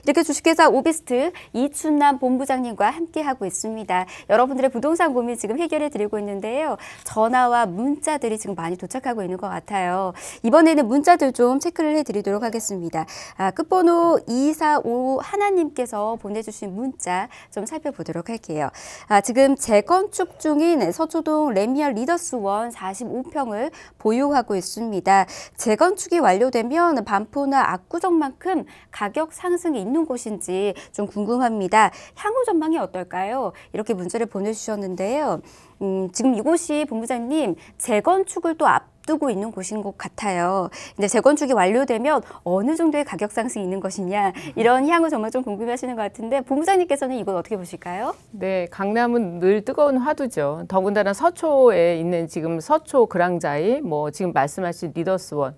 이렇게 주식회사 오비스트 이춘남 본부장님과 함께하고 있습니다. 여러분들의 부동산 고민 지금 해결해 드리고 있는데요. 전화와 문자들이 지금 많이 도착하고 있는 것 같아요. 이번에는 문자들 좀 체크를 해드리도록 하겠습니다. 끝번호 245 하나님께서 보내주신 문자 좀 살펴보도록 할게요. 지금 재건축 중인 서초동 레미안 리더스원 45평을 보유하고 있습니다. 재건축이 완료되면 반포나 압구정만큼 가격 상승이 있는 곳인지 좀 궁금합니다. 향후 전망이 어떨까요? 이렇게 문자를 보내주셨는데요. 지금 이곳이 본부장님 재건축을 또 앞두고 있는 곳인 것 같아요. 근데 재건축이 완료되면 어느 정도의 가격 상승이 있는 것이냐 이런 향후 전망 좀 궁금해하시는 것 같은데 본부장님께서는 이곳 어떻게 보실까요? 네, 강남은 늘 뜨거운 화두죠. 더군다나 서초에 있는 지금 서초 그랑자이, 지금 말씀하신 리더스원.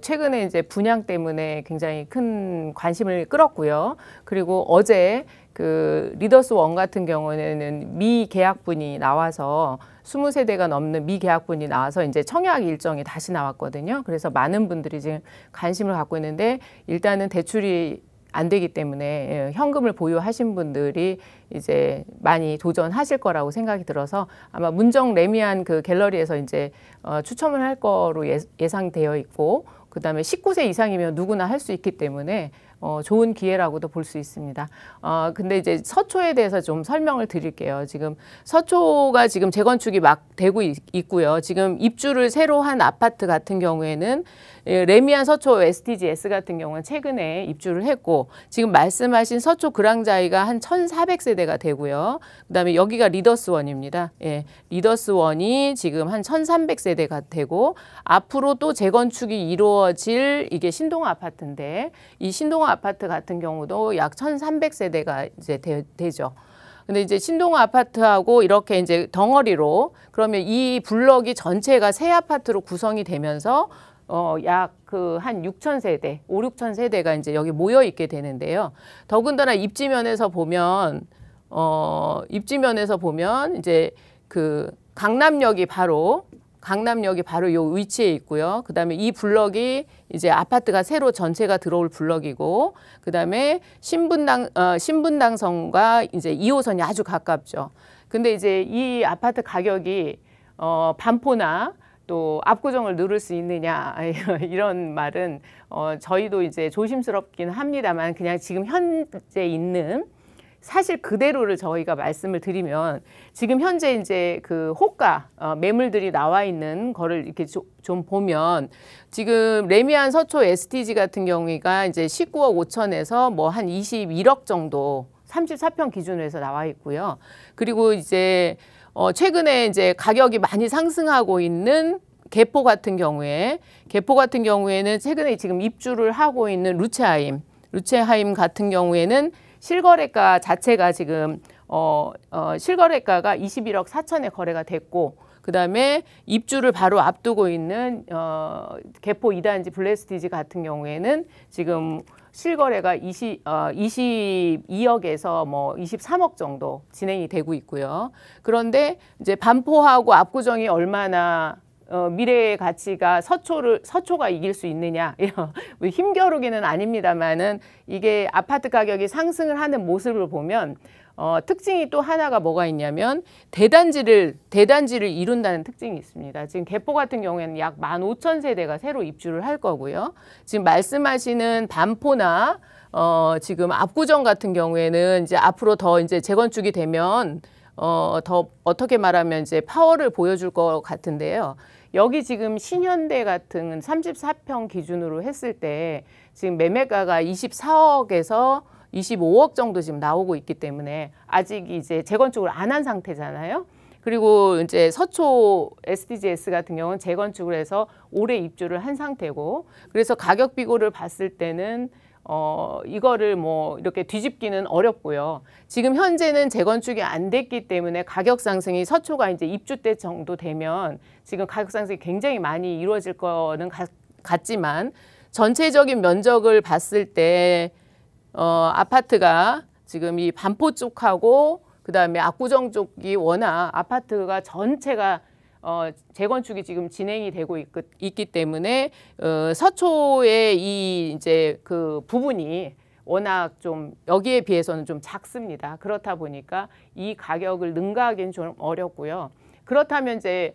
최근에 이제 분양 때문에 굉장히 큰 관심을 끌었고요. 그리고 어제 그 리더스원 같은 경우에는 미계약분이 나와서 20세대가 넘는 미계약분이 나와서 이제 청약 일정이 다시 나왔거든요. 그래서 많은 분들이 지금 관심을 갖고 있는데 일단은 대출이 안 되기 때문에 현금을 보유하신 분들이 이제 많이 도전하실 거라고 생각이 들어서 아마 문정 레미안 그 갤러리에서 이제 추첨을 할 거로 예상되어 있고 그다음에 19세 이상이면 누구나 할 수 있기 때문에 좋은 기회라고도 볼 수 있습니다. 근데 이제 서초에 대해서 좀 설명을 드릴게요. 지금 서초가 지금 재건축이 막 되고 있고요. 지금 입주를 새로 한 아파트 같은 경우에는 레미안 서초 STGS 같은 경우는 최근에 입주를 했고 지금 말씀하신 서초 그랑자이가 한 1,400세대가 되고요. 그다음에 여기가 리더스원입니다. 예, 리더스원이 지금 한 1,300세대가 되고 앞으로 또 재건축이 이루어질 이게 신동 아파트인데 이 신동 아파트 같은 경우도 약 1,300세대가 이제 되죠. 근데 이제 신동 아파트하고 이렇게 이제 덩어리로 그러면 이 블럭이 전체가 새 아파트로 구성이 되면서 약 그 한 6,000세대, 5, 6,000세대가 이제 여기 모여 있게 되는데요. 더군다나 입지면에서 보면 이제 그 강남역이 바로 요 위치에 있고요. 그다음에 이 블럭이 이제 아파트가 새로 전체가 들어올 블럭이고, 그다음에 신분당선과 이제 2호선이 아주 가깝죠. 근데 이제 이 아파트 가격이 반포나 또 압구정을 누를 수 있느냐 이런 말은 저희도 이제 조심스럽긴 합니다만 그냥 지금 현재 있는 사실 그대로를 저희가 말씀을 드리면 지금 현재 이제 그 호가 매물들이 나와 있는 거를 이렇게 좀 보면 지금 레미안 서초 STG 같은 경우가 이제 19억 5천에서 뭐 한 21억 정도 34평 기준으로 해서 나와 있고요. 그리고 이제 최근에 이제 가격이 많이 상승하고 있는 개포 같은 경우에는 최근에 지금 입주를 하고 있는 루체하임 같은 경우에는 실거래가 자체가 지금 실거래가가 21억 4천에 거래가 됐고 그다음에 입주를 바로 앞두고 있는 개포 2단지 블레스티지 같은 경우에는 지금 실거래가 22억에서 뭐 23억 정도 진행이 되고 있고요. 그런데 이제 반포하고 압구정이 얼마나 미래의 가치가 서초가 이길 수 있느냐 힘겨루기는 아닙니다만은 이게 아파트 가격이 상승을 하는 모습을 보면 특징이 또 하나가 뭐가 있냐면 대단지를 이룬다는 특징이 있습니다. 지금 개포 같은 경우에는 약 15,000세대가 새로 입주를 할 거고요. 지금 말씀하시는 반포나 지금 압구정 같은 경우에는 이제 앞으로 더 이제 재건축이 되면 더 어떻게 말하면 이제 파워를 보여줄 것 같은데요. 여기 지금 신현대 같은 34평 기준으로 했을 때 지금 매매가가 24억에서 25억 정도 지금 나오고 있기 때문에 아직 이제 재건축을 안 한 상태잖아요. 그리고 이제 서초 SDGs 같은 경우는 재건축을 해서 올해 입주를 한 상태고 그래서 가격 비교를 봤을 때는 이거를 뭐 이렇게 뒤집기는 어렵고요. 지금 현재는 재건축이 안 됐기 때문에 가격 상승이 서초가 이제 입주 때 정도 되면 지금 가격 상승이 굉장히 많이 이루어질 거는 같지만 전체적인 면적을 봤을 때 아파트가 지금 이 반포 쪽하고 그다음에 압구정 쪽이 워낙 아파트가 전체가 재건축이 지금 진행이 되고 있기 때문에 서초의 이 이제 그 부분이 워낙 좀 여기에 비해서는 좀 작습니다. 그렇다 보니까 이 가격을 능가하기는 좀 어렵고요. 그렇다면 이제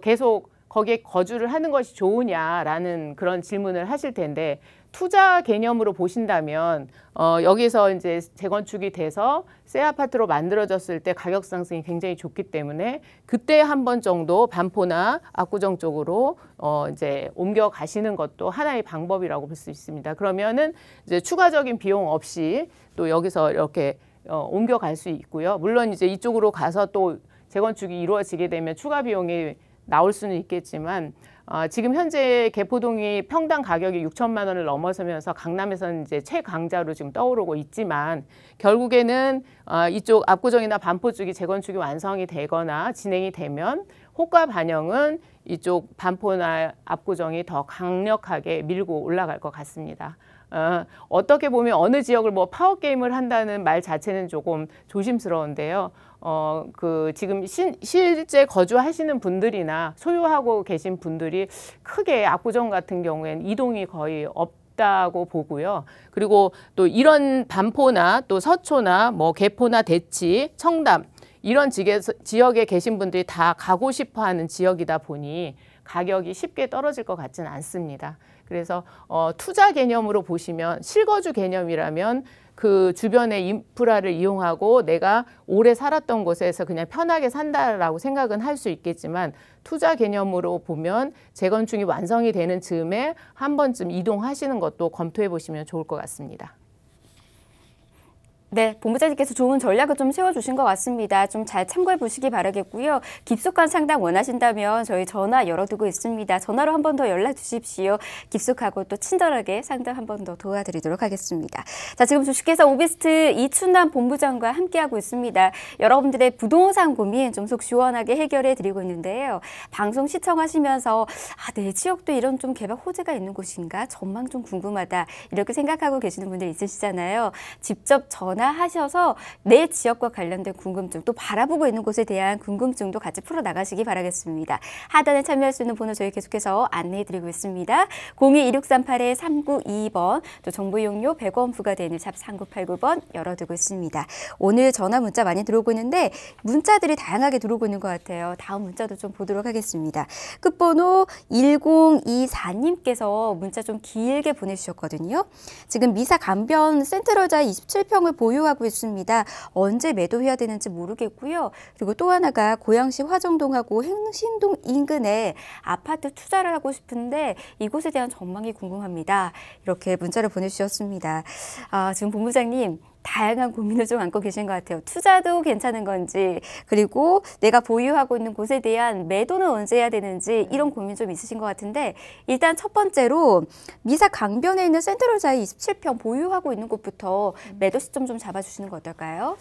계속 거기에 거주를 하는 것이 좋으냐라는 그런 질문을 하실 텐데, 투자 개념으로 보신다면 여기서 이제 재건축이 돼서 새 아파트로 만들어졌을 때 가격 상승이 굉장히 좋기 때문에 그때 한 번 정도 반포나 압구정 쪽으로 이제 옮겨 가시는 것도 하나의 방법이라고 볼 수 있습니다. 그러면은 이제 추가적인 비용 없이 또 여기서 이렇게 옮겨 갈 수 있고요. 물론 이제 이쪽으로 가서 또 재건축이 이루어지게 되면 추가 비용이 나올 수는 있겠지만, 지금 현재 개포동이 평당 가격이 6천만 원을 넘어서면서 강남에서는 이제 최강자로 지금 떠오르고 있지만, 결국에는 이쪽 압구정이나 반포 쪽이 재건축이 완성이 되거나 진행이 되면 호가 반영은 이쪽 반포나 압구정이 더 강력하게 밀고 올라갈 것 같습니다. 어떻게 보면 어느 지역을 뭐 파워게임을 한다는 말 자체는 조금 조심스러운데요. 지금 실제 거주하시는 분들이나 소유하고 계신 분들이 크게 압구정 같은 경우에는 이동이 거의 없다고 보고요. 그리고 또 이런 반포나 또 서초나 뭐 개포나 대치, 청담 이런 지역에 계신 분들이 다 가고 싶어 하는 지역이다 보니 가격이 쉽게 떨어질 것 같지는 않습니다. 그래서 투자 개념으로 보시면, 실거주 개념이라면 그 주변의 인프라를 이용하고 내가 오래 살았던 곳에서 그냥 편하게 산다라고 생각은 할 수 있겠지만, 투자 개념으로 보면 재건축이 완성이 되는 즈음에 한 번쯤 이동하시는 것도 검토해 보시면 좋을 것 같습니다. 네, 본부장님께서 좋은 전략을 좀 세워주신 것 같습니다. 좀 잘 참고해 보시기 바라겠고요. 깊숙한 상담 원하신다면 저희 전화 열어두고 있습니다. 전화로 한 번 더 연락 주십시오. 깊숙하고 또 친절하게 상담 한 번 더 도와드리도록 하겠습니다. 자, 지금 주식회사 오비스트 이춘남 본부장과 함께하고 있습니다. 여러분들의 부동산 고민 좀 속 시원하게 해결해 드리고 있는데요. 방송 시청하시면서 내 지역도 이런 좀 개발 호재가 있는 곳인가? 전망 좀 궁금하다. 이렇게 생각하고 계시는 분들 있으시잖아요. 직접 전화하셔서 내 지역과 관련된 궁금증, 또 바라보고 있는 곳에 대한 궁금증도 같이 풀어나가시기 바라겠습니다. 하단에 참여할 수 있는 번호 저희 계속해서 안내해드리고 있습니다. 02-1638-392번, 또 정보 이용료 100원 부과되는 샵 3989번 열어두고 있습니다. 오늘 전화 문자 많이 들어오고 있는데 문자들이 다양하게 들어오고 있는 것 같아요. 다음 문자도 좀 보도록 하겠습니다. 끝번호 1024님께서 문자 좀 길게 보내주셨거든요. 지금 미사 강변 센트럴자 27평을 보유하고 있습니다. 언제 매도해야 되는지 모르겠고요. 그리고 또 하나가 고양시 화정동하고 행신동 인근에 아파트 투자를 하고 싶은데 이곳에 대한 전망이 궁금합니다. 이렇게 문자를 보내주셨습니다. 지금 본부장님 다양한 고민을 좀 안고 계신 것 같아요. 투자도 괜찮은 건지, 그리고 내가 보유하고 있는 곳에 대한 매도는 언제 해야 되는지 이런 고민 좀 있으신 것 같은데, 일단 첫 번째로 미사 강변에 있는 센트럴자이 27평 보유하고 있는 곳부터 매도 시점 좀 잡아주시는 거 어떨까요?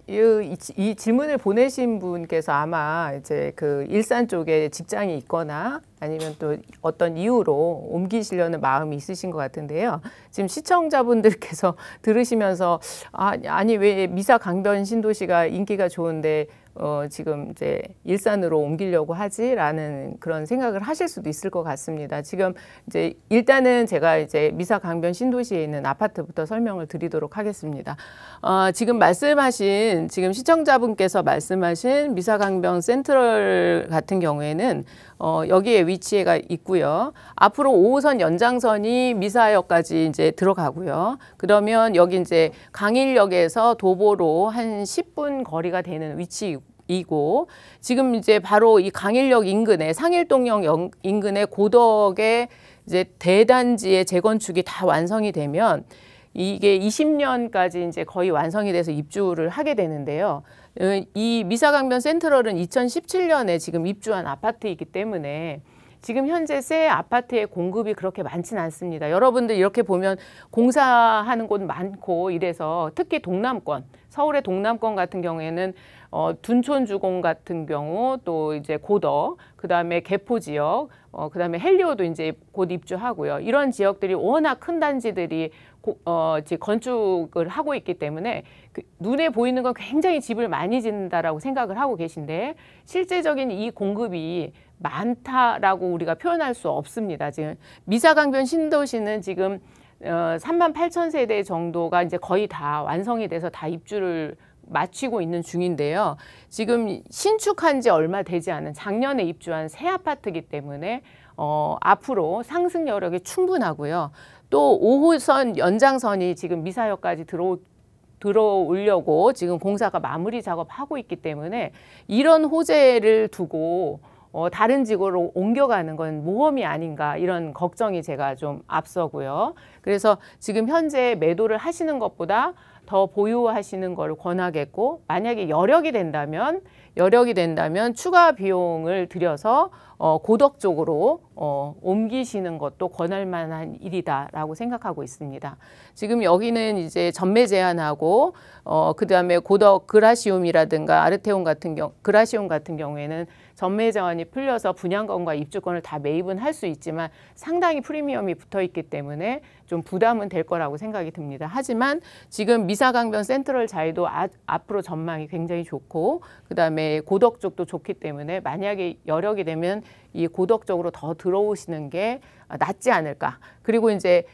이 질문을 보내신 분께서 아마 이제 그 일산 쪽에 직장이 있거나 아니면 또 어떤 이유로 옮기시려는 마음이 있으신 것 같은데요. 지금 시청자분들께서 들으시면서 아니 왜 미사 강변 신도시가 인기가 좋은데 지금 이제 일산으로 옮기려고 하지라는 그런 생각을 하실 수도 있을 것 같습니다. 지금 이제 일단은 제가 이제 미사 강변 신도시에 있는 아파트부터 설명을 드리도록 하겠습니다. 지금 지금 시청자분께서 말씀하신 미사 강변 센트럴 같은 경우에는 여기에 위치가 있고요. 앞으로 5호선 연장선이 미사역까지 이제 들어가고요. 그러면 여기 이제 강일역에서 도보로 한 10분 거리가 되는 위치이고, 지금 이제 바로 이 강일역 인근에 상일동역 인근에 고덕의 이제 대단지의 재건축이 다 완성이 되면 이게 20년까지 이제 거의 완성이 돼서 입주를 하게 되는데요. 이 미사강변 센트럴은 2017년에 지금 입주한 아파트이기 때문에 지금 현재 새 아파트의 공급이 그렇게 많지는 않습니다. 여러분들 이렇게 보면 공사하는 곳 많고 이래서 특히 동남권, 서울의 동남권 같은 경우에는 둔촌주공 같은 경우, 또 이제 고덕, 그다음에 개포 지역, 그다음에 헬리오도 이제 곧 입주하고요. 이런 지역들이 워낙 큰 단지들이 건축을 하고 있기 때문에 눈에 보이는 건 굉장히 집을 많이 짓는다라고 생각을 하고 계신데, 실제적인 이 공급이 많다라고 우리가 표현할 수 없습니다. 지금 미사강변 신도시는 지금 3만 8천 세대 정도가 이제 거의 다 완성이 돼서 다 입주를 마치고 있는 중인데요. 지금 신축한 지 얼마 되지 않은 작년에 입주한 새 아파트이기 때문에 앞으로 상승 여력이 충분하고요. 또 5호선 연장선이 지금 미사역까지 들어오려고 지금 공사가 마무리 작업하고 있기 때문에 이런 호재를 두고 다른 지구로 옮겨가는 건 모험이 아닌가 이런 걱정이 제가 좀 앞서고요. 그래서 지금 현재 매도를 하시는 것보다 더 보유하시는 걸 권하겠고, 만약에 여력이 된다면 추가 비용을 들여서 고덕 쪽으로 옮기시는 것도 권할 만한 일이다라고 생각하고 있습니다. 지금 여기는 이제 전매 제한하고 그다음에 고덕 그라시움이라든가 아르테온 같은 그라시움 같은 경우에는 전매 제한이 풀려서 분양권과 입주권을 다 매입은 할 수 있지만 상당히 프리미엄이 붙어 있기 때문에 좀 부담은 될 거라고 생각이 듭니다. 하지만 지금 미사강변 센트럴 자이도 앞으로 전망이 굉장히 좋고, 그다음에 고덕 쪽도 좋기 때문에 만약에 여력이 되면 이 고덕 쪽으로 더 들어오시는 게 낫지 않을까. 그리고 이제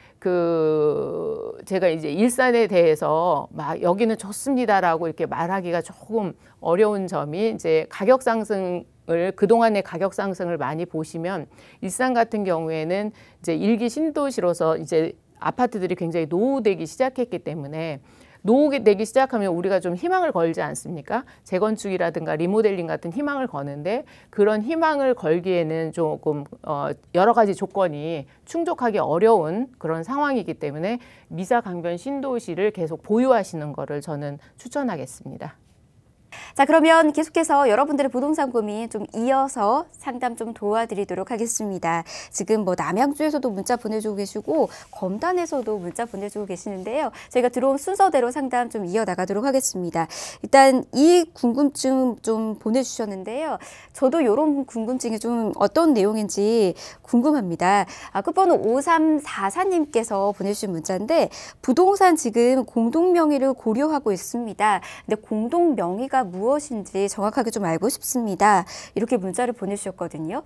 제가 이제 일산에 대해서 막 여기는 좋습니다라고 이렇게 말하기가 조금 어려운 점이, 이제 가격 상승을 그동안의 가격 상승을 많이 보시면 일산 같은 경우에는 이제 일기 신도시로서 이제 아파트들이 굉장히 노후되기 시작했기 때문에, 노후되기 시작하면 우리가 좀 희망을 걸지 않습니까? 재건축이라든가 리모델링 같은 희망을 거는데, 그런 희망을 걸기에는 조금 여러 가지 조건이 충족하기 어려운 그런 상황이기 때문에 미사 강변 신도시를 계속 보유하시는 거를 저는 추천하겠습니다. 자, 그러면 계속해서 여러분들의 부동산 고민 좀 이어서 상담 좀 도와드리도록 하겠습니다. 지금 뭐 남양주에서도 문자 보내주고 계시고 검단에서도 문자 보내주고 계시는데요. 저희가 들어온 순서대로 상담 좀 이어나가도록 하겠습니다. 일단 이 궁금증 좀 보내주셨는데요. 저도 이런 궁금증이 좀 어떤 내용인지 궁금합니다. 끝번호 5344님께서 보내주신 문자인데, 부동산 지금 공동명의를 고려하고 있습니다. 근데 공동명의가 무엇인지 정확하게 좀 알고 싶습니다. 이렇게 문자를 보내주셨거든요.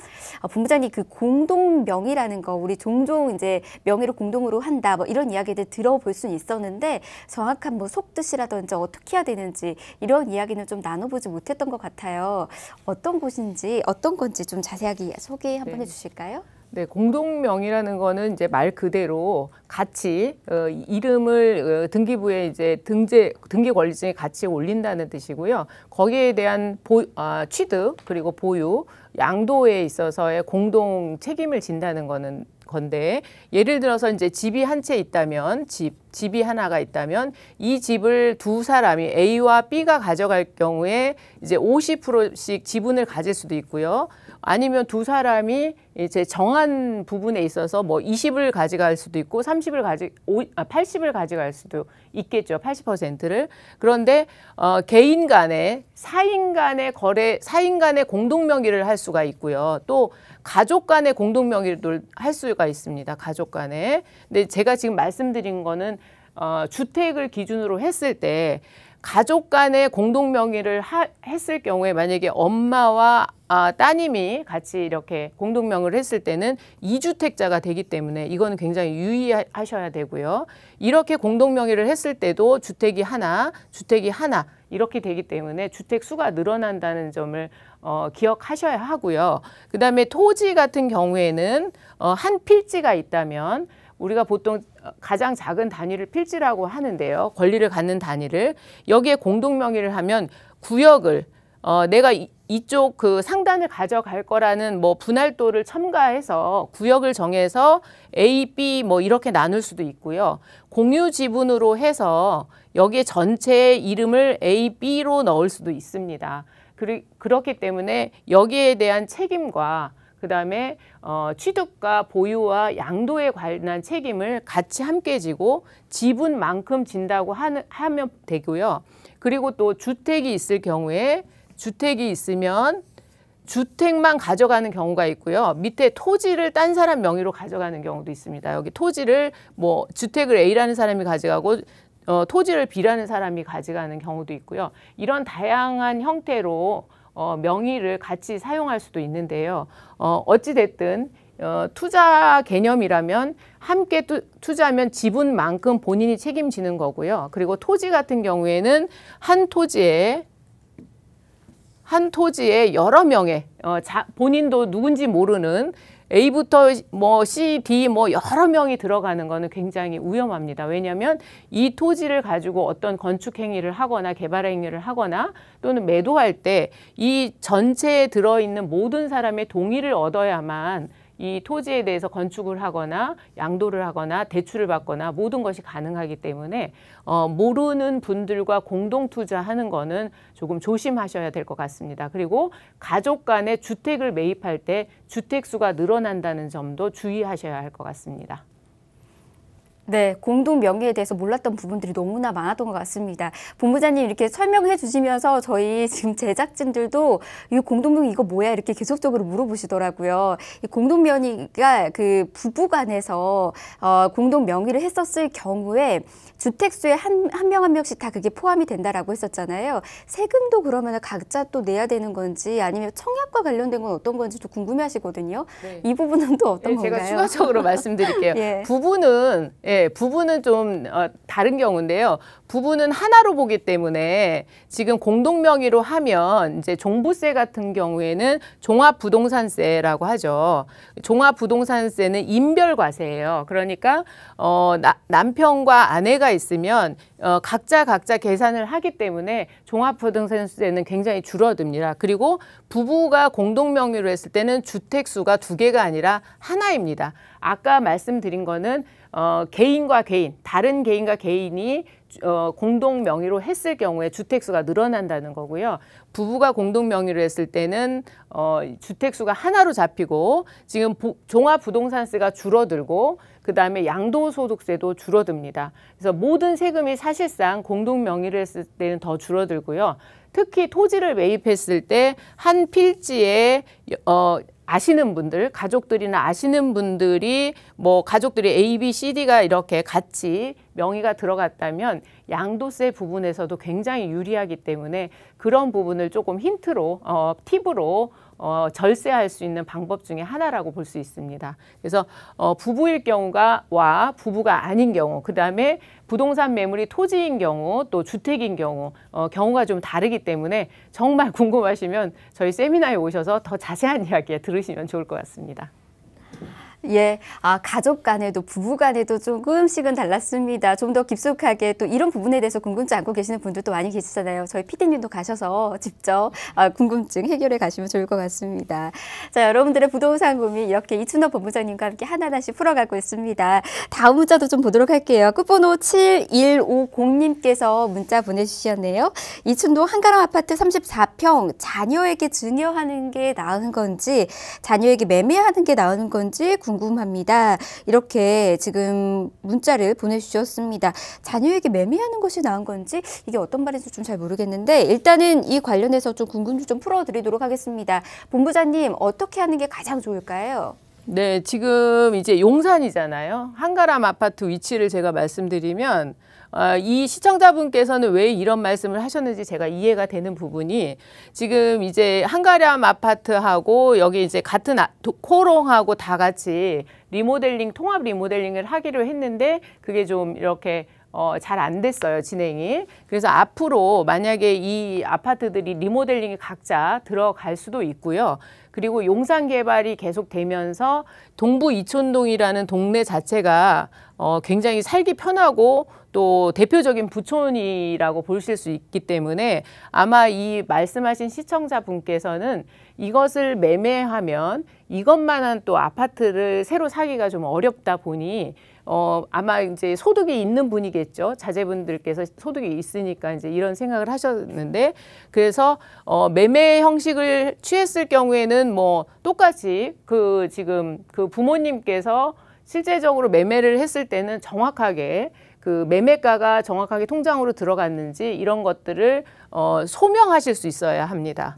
본부장님, 그 공동명의라는 거 우리 종종 이제 명의를 공동으로 한다 뭐 이런 이야기들 들어볼 수는 있었는데, 정확한 뭐 속뜻이라든지 어떻게 해야 되는지 이런 이야기는 좀 나눠보지 못했던 것 같아요. 어떤 곳인지 어떤 건지 좀 자세하게 소개 한번 해주실까요? 네, 공동명의라는 거는 이제 말 그대로 같이 이름을 등기부에 이제 등기 권리증에 같이 올린다는 뜻이고요. 거기에 대한 취득 그리고 보유, 양도에 있어서의 공동 책임을 진다는 건데, 예를 들어서 이제 집이 한 채 있다면, 집이 하나가 있다면 이 집을 두 사람이 A와 B가 가져갈 경우에 이제 50%씩 지분을 가질 수도 있고요. 아니면 두 사람이 이제 정한 부분에 있어서 뭐 20을 가져갈 수도 있고 80을 가져갈 수도 있겠죠. 80%를. 그런데 개인 간에 사인 간의 사인 간의 공동 명의를 할 수가 있고요. 또 가족 간의 공동 명의를 할 수가 있습니다. 가족 간에. 근데 제가 지금 말씀드린 거는 주택을 기준으로 했을 때, 가족 간의 공동 명의를 했을 경우에 만약에 엄마와 따님이 같이 이렇게 공동 명의를 했을 때는 2주택자가 되기 때문에 이거는 굉장히 유의하셔야 되고요. 이렇게 공동 명의를 했을 때도 주택이 하나 이렇게 되기 때문에 주택 수가 늘어난다는 점을 기억하셔야 하고요. 그다음에 토지 같은 경우에는 한 필지가 있다면, 우리가 보통 가장 작은 단위를 필지라고 하는데요. 권리를 갖는 단위를. 여기에 공동명의를 하면 구역을 내가 이쪽 그 상단을 가져갈 거라는 뭐 분할도를 첨가해서 구역을 정해서 A, B 뭐 이렇게 나눌 수도 있고요. 공유 지분으로 해서 여기에 전체의 이름을 A, B로 넣을 수도 있습니다. 그렇기 때문에 여기에 대한 책임과 그다음에 취득과 보유와 양도에 관한 책임을 같이 함께 지고 지분만큼 진다고 하면 되고요. 그리고 또 주택이 있을 경우에, 주택이 있으면 주택만 가져가는 경우가 있고요. 밑에 토지를 딴 사람 명의로 가져가는 경우도 있습니다. 여기 토지를 뭐 주택을 A라는 사람이 가져가고 토지를 B라는 사람이 가져가는 경우도 있고요. 이런 다양한 형태로 명의를 같이 사용할 수도 있는데요. 어찌 됐든 투자 개념이라면 함께 투자하면 지분만큼 본인이 책임지는 거고요. 그리고 토지 같은 경우에는 한 토지에 여러 명의 본인도 누군지 모르는 A부터 뭐 C, D 뭐 여러 명이 들어가는 거는 굉장히 위험합니다. 왜냐하면 이 토지를 가지고 어떤 건축 행위를 하거나 개발 행위를 하거나 또는 매도할 때 이 전체에 들어있는 모든 사람의 동의를 얻어야만 이 토지에 대해서 건축을 하거나 양도를 하거나 대출을 받거나 모든 것이 가능하기 때문에 모르는 분들과 공동 투자하는 거는 조금 조심하셔야 될 것 같습니다. 그리고 가족 간에 주택을 매입할 때 주택 수가 늘어난다는 점도 주의하셔야 할 것 같습니다. 네, 공동 명의에 대해서 몰랐던 부분들이 너무나 많았던 것 같습니다. 본부장님 이렇게 설명해 주시면서 저희 지금 제작진들도 이 공동 명의 이거 뭐야 이렇게 계속적으로 물어보시더라고요. 이 공동 명의가 그 부부 간에서 공동 명의를 했었을 경우에 주택수에 한 명 한 명씩 다 그게 포함이 된다라고 했었잖아요. 세금도 그러면 각자 또 내야 되는 건지 아니면 청약과 관련된 건 어떤 건지 좀 궁금해하시거든요. 네. 이 부분은 또 어떤 건가요? 제가 추가적으로 말씀드릴게요. 예. 부부는 좀 다른 경우인데요. 부부는 하나로 보기 때문에 지금 공동 명의로 하면 이제 종부세 같은 경우에는 종합부동산세라고 하죠. 종합부동산세는 인별과세예요. 그러니까 남편과 아내가 있으면 각자 계산을 하기 때문에 종합부동산세는 굉장히 줄어듭니다. 그리고 부부가 공동 명의로 했을 때는 주택수가 2개가 아니라 하나입니다. 아까 말씀드린 거는 개인과 개인, 다른 개인과 개인이 공동 명의로 했을 경우에 주택수가 늘어난다는 거고요. 부부가 공동 명의로 했을 때는 주택수가 하나로 잡히고 지금 종합부동산세가 줄어들고 그다음에 양도소득세도 줄어듭니다. 그래서 모든 세금이 사실상 공동 명의로 했을 때는 더 줄어들고요. 특히 토지를 매입했을 때 한 필지에 아시는 분들, 가족들이나 아시는 분들이 뭐 가족들이 A, B, C, D가 이렇게 같이 명의가 들어갔다면 양도세 부분에서도 굉장히 유리하기 때문에 그런 부분을 조금 힌트로, 팁으로 절세할 수 있는 방법 중에 하나라고 볼 수 있습니다. 그래서 부부일 경우와 부부가 아닌 경우, 그 다음에 부동산 매물이 토지인 경우, 또 주택인 경우, 경우가 좀 다르기 때문에 정말 궁금하시면 저희 세미나에 오셔서 더 자세한 이야기 들으시면 좋을 것 같습니다. 예, 가족 간에도 부부 간에도 조금씩은 달랐습니다. 좀 더 깊숙하게 또 이런 부분에 대해서 궁금증 안고 계시는 분들도 많이 계시잖아요. 저희 PD님도 가셔서 직접 궁금증 해결해 가시면 좋을 것 같습니다. 자, 여러분들의 부동산 고민 이렇게 이춘호 본부장님과 함께 하나하나씩 풀어가고 있습니다. 다음 문자도 좀 보도록 할게요. 끝번호 7150님께서 문자 보내주셨네요. 이춘동 한가람 아파트 34평 자녀에게 증여하는 게 나은 건지 자녀에게 매매하는 게 나은 건지 궁금합니다. 이렇게 지금 문자를 보내주셨습니다. 자녀에게 매매하는 것이 나은 건지 이게 어떤 말인지 좀 잘 모르겠는데 일단은 이 관련해서 좀 궁금증 좀 풀어드리도록 하겠습니다. 본부장님 어떻게 하는 게 가장 좋을까요? 네, 지금 이제 용산이잖아요. 한가람 아파트 위치를 제가 말씀드리면 이 시청자분께서는 왜 이런 말씀을 하셨는지 제가 이해가 되는 부분이 지금 이제 한가람 아파트하고 여기 이제 같은 코롱하고 다 같이 리모델링, 통합 리모델링을 하기로 했는데 그게 좀 이렇게 잘 안 됐어요, 진행이. 그래서 앞으로 만약에 이 아파트들이 리모델링이 각자 들어갈 수도 있고요. 그리고 용산 개발이 계속되면서 동부 이촌동이라는 동네 자체가 굉장히 살기 편하고 또 대표적인 부촌이라고 보실 수 있기 때문에 아마 이 말씀하신 시청자분께서는 이것을 매매하면 이것만한 또 아파트를 새로 사기가 좀 어렵다 보니 아마 이제 소득이 있는 분이겠죠. 자제분들께서 소득이 있으니까 이제 이런 생각을 하셨는데 그래서 매매 형식을 취했을 경우에는 뭐 똑같이 지금 그 부모님께서 실제적으로 매매를 했을 때는 정확하게 그 매매가가 정확하게 통장으로 들어갔는지 이런 것들을 소명하실 수 있어야 합니다.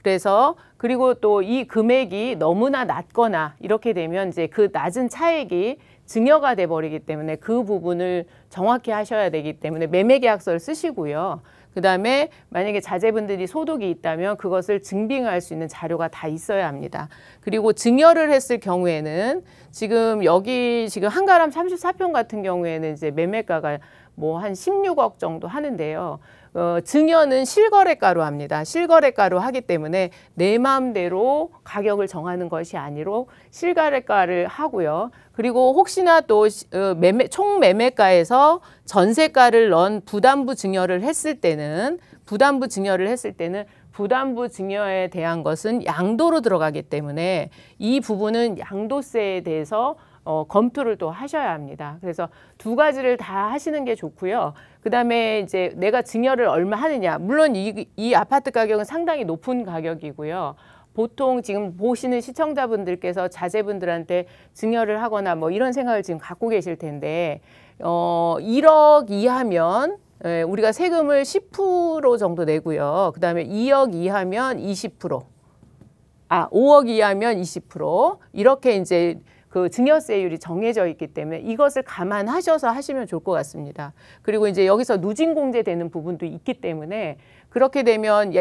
그래서 그리고 또 이 금액이 너무나 낮거나 이렇게 되면 이제 그 낮은 차액이 증여가 돼 버리기 때문에 그 부분을 정확히 하셔야 되기 때문에 매매계약서를 쓰시고요. 그다음에 만약에 자제분들이 소득이 있다면 그것을 증빙할 수 있는 자료가 다 있어야 합니다. 그리고 증여를 했을 경우에는 지금 여기 지금 한가람 34평 같은 경우에는 이제 매매가가 뭐 한 16억 정도 하는데요. 증여는 실거래가로 합니다. 실거래가로 하기 때문에 내 마음대로 가격을 정하는 것이 아니로 실거래가를 하고요. 그리고 혹시나 또 총 매매가에서 전세가를 넣은 부담부 증여를 했을 때는 부담부 증여에 대한 것은 양도로 들어가기 때문에 이 부분은 양도세에 대해서 검토를 또 하셔야 합니다. 그래서 두 가지를 다 하시는 게 좋고요. 그다음에 이제 내가 증여를 얼마 하느냐. 물론 이 아파트 가격은 상당히 높은 가격이고요. 보통 지금 보시는 시청자분들께서 자제분들한테 증여를 하거나 뭐 이런 생각을 지금 갖고 계실 텐데 1억 이하면 우리가 세금을 10% 정도 내고요. 그다음에 2억 이하면 20%, 5억 이하면 20% 이렇게 이제 그 증여세율이 정해져 있기 때문에 이것을 감안하셔서 하시면 좋을 것 같습니다. 그리고 이제 여기서 누진공제되는 부분도 있기 때문에 그렇게 되면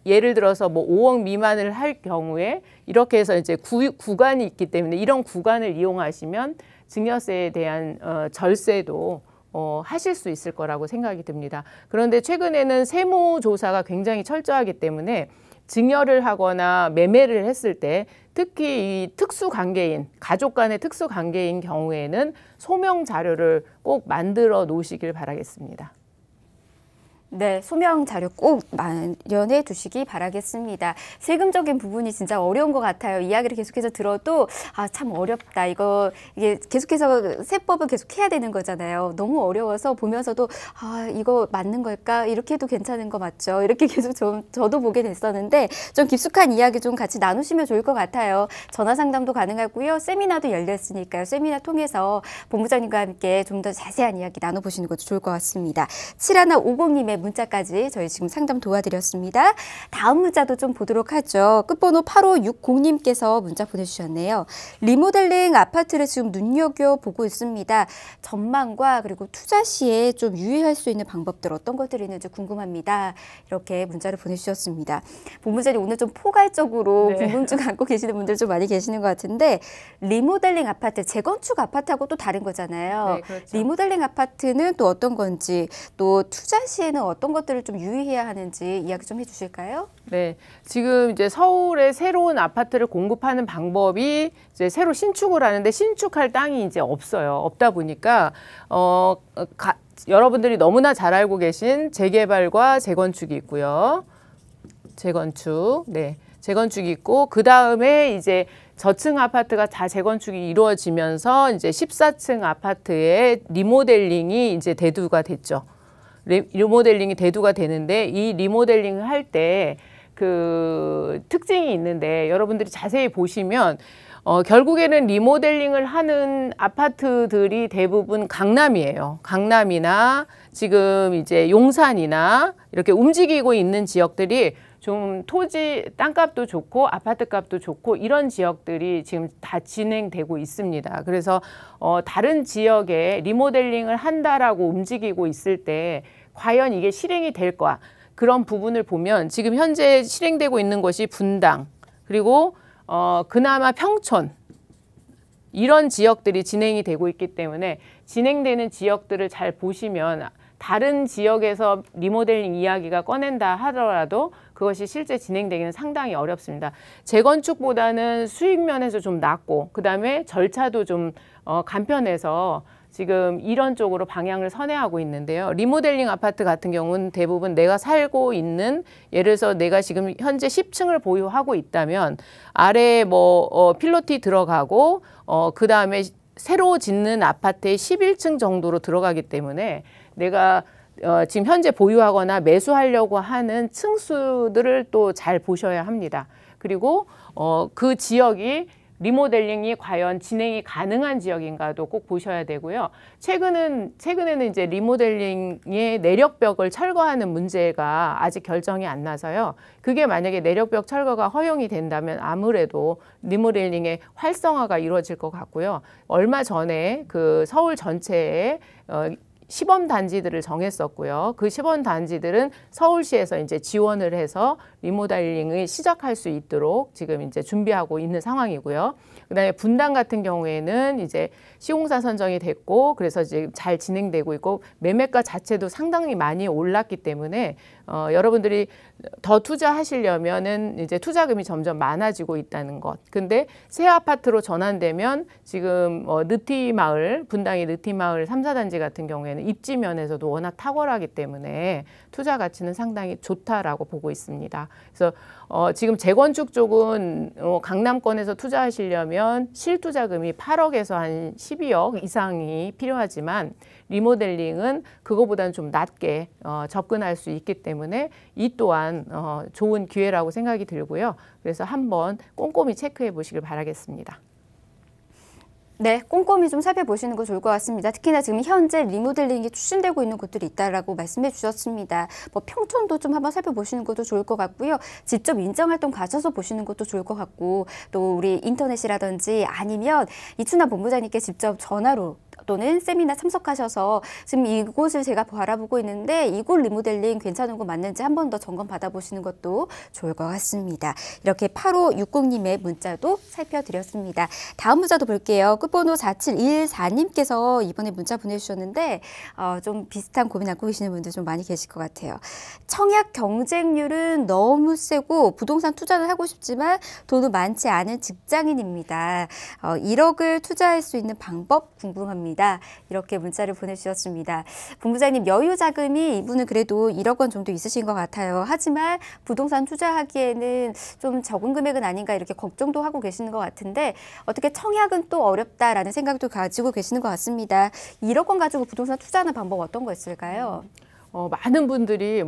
예를 들어서 뭐 5억 미만을 할 경우에 이렇게 해서 이제 구간이 있기 때문에 이런 구간을 이용하시면 증여세에 대한 절세도 하실 수 있을 거라고 생각이 듭니다. 그런데 최근에는 세무조사가 굉장히 철저하기 때문에 증여를 하거나 매매를 했을 때 특히 이 특수관계인, 가족 간의 특수관계인 경우에는 소명 자료를 꼭 만들어 놓으시길 바라겠습니다. 네, 소명 자료 꼭 마련해 두시기 바라겠습니다. 세금적인 부분이 진짜 어려운 것 같아요. 이야기를 계속해서 들어도 참 어렵다. 이게 계속해서 세법을 계속 해야 되는 거잖아요. 너무 어려워서 보면서도 이거 맞는 걸까? 이렇게 해도 괜찮은 거 맞죠? 이렇게 계속 저도 보게 됐었는데 좀 깊숙한 이야기 좀 같이 나누시면 좋을 것 같아요. 전화 상담도 가능하고요. 세미나도 열려 있으니까요. 세미나 통해서 본부장님과 함께 좀 더 자세한 이야기 나눠보시는 것도 좋을 것 같습니다. 7150님의 문자까지 저희 지금 상담 도와드렸습니다. 다음 문자도 좀 보도록 하죠. 끝번호 8560님께서 문자 보내주셨네요. 리모델링 아파트를 지금 눈여겨보고 있습니다. 전망과 그리고 투자 시에 좀 유의할 수 있는 방법들 어떤 것들이 있는지 궁금합니다. 이렇게 문자를 보내주셨습니다. 본부장님 오늘 좀 포괄적으로 궁금증 갖고 계시는 분들 좀 많이 계시는 것 같은데 리모델링 아파트, 재건축 아파트하고 또 다른 거잖아요. 네, 그렇죠. 리모델링 아파트는 또 어떤 건지 또 투자 시에는 어떤 것들을 좀 유의해야 하는지 이야기 좀 해주실까요? 네, 지금 이제 서울에 새로운 아파트를 공급하는 방법이 이제 새로 신축을 하는데 신축할 땅이 이제 없어요. 없다 보니까 여러분들이 너무나 잘 알고 계신 재개발과 재건축이 있고요. 재건축이 있고 그 다음에 이제 저층 아파트가 다 재건축이 이루어지면서 이제 14층 아파트의 리모델링이 이제 대두가 됐죠. 리모델링이 대두가 되는데 이 리모델링을 할 때 그 특징이 있는데 여러분들이 자세히 보시면 결국에는 리모델링을 하는 아파트들이 대부분 강남이에요. 강남이나 지금 이제 용산이나 이렇게 움직이고 있는 지역들이 좀 땅값도 좋고 아파트 값도 좋고 이런 지역들이 지금 다 진행되고 있습니다. 그래서 다른 지역에 리모델링을 한다라고 움직이고 있을 때 과연 이게 실행이 될까? 그런 부분을 보면 지금 현재 실행되고 있는 것이 분당 그리고 그나마 평촌 이런 지역들이 진행이 되고 있기 때문에 진행되는 지역들을 잘 보시면 다른 지역에서 리모델링 이야기가 꺼낸다 하더라도 그것이 실제 진행되기는 상당히 어렵습니다. 재건축보다는 수익 면에서 좀 낮고 그다음에 절차도 좀 간편해서 지금 이런 쪽으로 방향을 선회하고 있는데요. 리모델링 아파트 같은 경우는 대부분 내가 살고 있는 예를 들어서 내가 지금 현재 10층을 보유하고 있다면 아래에 필로티 들어가고 그 다음에 새로 짓는 아파트의 11층 정도로 들어가기 때문에 내가 지금 현재 보유하거나 매수하려고 하는 층수들을 또 잘 보셔야 합니다. 그리고 그 지역이 리모델링이 과연 진행이 가능한 지역인가도 꼭 보셔야 되고요. 최근에는 이제 리모델링의 내력벽을 철거하는 문제가 아직 결정이 안 나서요. 그게 만약에 내력벽 철거가 허용이 된다면 아무래도 리모델링의 활성화가 이루어질 것 같고요. 얼마 전에 그 서울 전체에 시범 단지들을 정했었고요. 그 시범 단지들은 서울시에서 이제 지원을 해서 리모델링을 시작할 수 있도록 지금 이제 준비하고 있는 상황이고요. 그다음에 분당 같은 경우에는 이제 시공사 선정이 됐고 그래서 지금 잘 진행되고 있고 매매가 자체도 상당히 많이 올랐기 때문에 여러분들이 더 투자하시려면은 이제 투자금이 점점 많아지고 있다는 것. 근데 새 아파트로 전환되면 지금 느티마을, 분당의 느티마을 3사단지 같은 경우에는 입지 면에서도 워낙 탁월하기 때문에 투자 가치는 상당히 좋다라고 보고 있습니다. 그래서 지금 재건축 쪽은 강남권에서 투자하시려면 실투자금이 8억에서 한 12억 이상이 필요하지만 리모델링은 그거보다는 좀 낮게 접근할 수 있기 때문에 이 또한 좋은 기회라고 생각이 들고요. 그래서 한번 꼼꼼히 체크해 보시길 바라겠습니다. 네, 꼼꼼히 좀 살펴보시는 거 좋을 것 같습니다. 특히나 지금 현재 리모델링이 추진되고 있는 곳들이 있다라고 말씀해 주셨습니다. 뭐 평촌도 좀 한번 살펴보시는 것도 좋을 것 같고요. 직접 인정활동 가셔서 보시는 것도 좋을 것 같고 또 우리 인터넷이라든지 아니면 이춘남 본부장님께 직접 전화로 또는 세미나 참석하셔서 지금 이곳을 제가 바라보고 있는데 이곳 리모델링 괜찮은 곳 맞는지 한 번 더 점검 받아보시는 것도 좋을 것 같습니다. 이렇게 8560님의 문자도 살펴드렸습니다. 다음 문자도 볼게요. 끝번호 4714님께서 이번에 문자 보내주셨는데 좀 비슷한 고민 갖고 계시는 분들 좀 많이 계실 것 같아요. 청약 경쟁률은 너무 세고 부동산 투자를 하고 싶지만 돈은 많지 않은 직장인입니다. 1억을 투자할 수 있는 방법 궁금합니다. 이렇게 문자를 보내주셨습니다. 본부장님 여유 자금이 이분은 그래도 1억 원 정도 있으신 것 같아요. 하지만 부동산 투자하기에는 좀 적은 금액은 아닌가 이렇게 걱정도 하고 계시는 것 같은데 어떻게 청약은 또 어렵다라는 생각도 가지고 계시는 것 같습니다. 1억 원 가지고 부동산 투자하는 방법 어떤 거 있을까요? 많은 분들이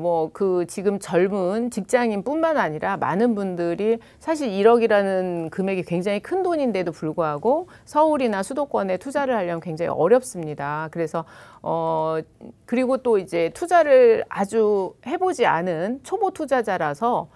지금 젊은 직장인뿐만 아니라 많은 분들이 사실 1억이라는 금액이 굉장히 큰 돈인데도 불구하고 서울이나 수도권에 투자를 하려면 굉장히 어렵습니다. 그래서 그리고 또 이제 투자를 아주 해보지 않은 초보 투자자라서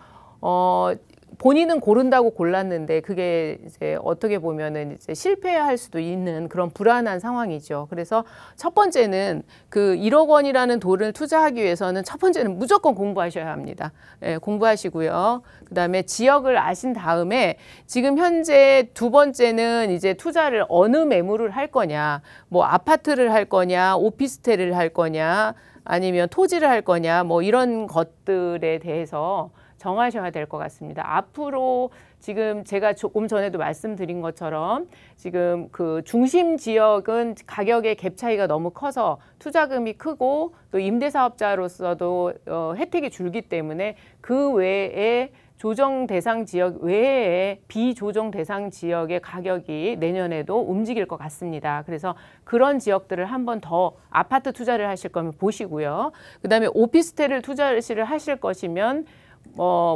본인은 고른다고 골랐는데 그게 이제 어떻게 보면은 이제 실패할 수도 있는 그런 불안한 상황이죠. 그래서 첫 번째는 그 1억 원이라는 돈을 투자하기 위해서는 첫 번째는 무조건 공부하셔야 합니다. 예, 공부하시고요. 그다음에 지역을 아신 다음에 지금 현재 두 번째는 이제 투자를 어느 매물을 할 거냐, 뭐 아파트를 할 거냐, 오피스텔을 할 거냐, 아니면 토지를 할 거냐, 뭐 이런 것들에 대해서 정하셔야 될 것 같습니다. 앞으로 지금 제가 조금 전에도 말씀드린 것처럼 지금 그 중심 지역은 가격의 갭 차이가 너무 커서 투자금이 크고 또 임대사업자로서도 혜택이 줄기 때문에 그 외에 조정 대상 지역 외에 비조정 대상 지역의 가격이 내년에도 움직일 것 같습니다. 그래서 그런 지역들을 한 번 더 아파트 투자를 하실 거면 보시고요. 그다음에 오피스텔을 투자를 하실 것이면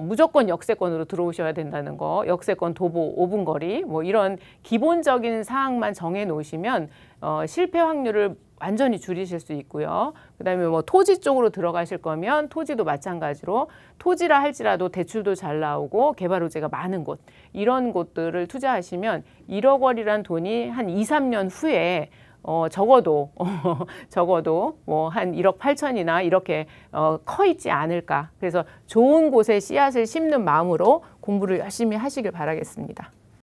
무조건 역세권으로 들어오셔야 된다는 거, 역세권 도보 5분 거리, 뭐 이런 기본적인 사항만 정해 놓으시면 실패 확률을 완전히 줄이실 수 있고요. 그다음에 뭐 토지 쪽으로 들어가실 거면 토지도 마찬가지로 토지라 할지라도 대출도 잘 나오고 개발 호재가 많은 곳, 이런 곳들을 투자하시면 1억 원이란 돈이 한 2, 3년 후에 적어도 뭐 한 1억 8천이나 이렇게 커 있지 않을까. 그래서 좋은 곳에 씨앗을 심는 마음으로 공부를 열심히 하시길 바라겠습니다.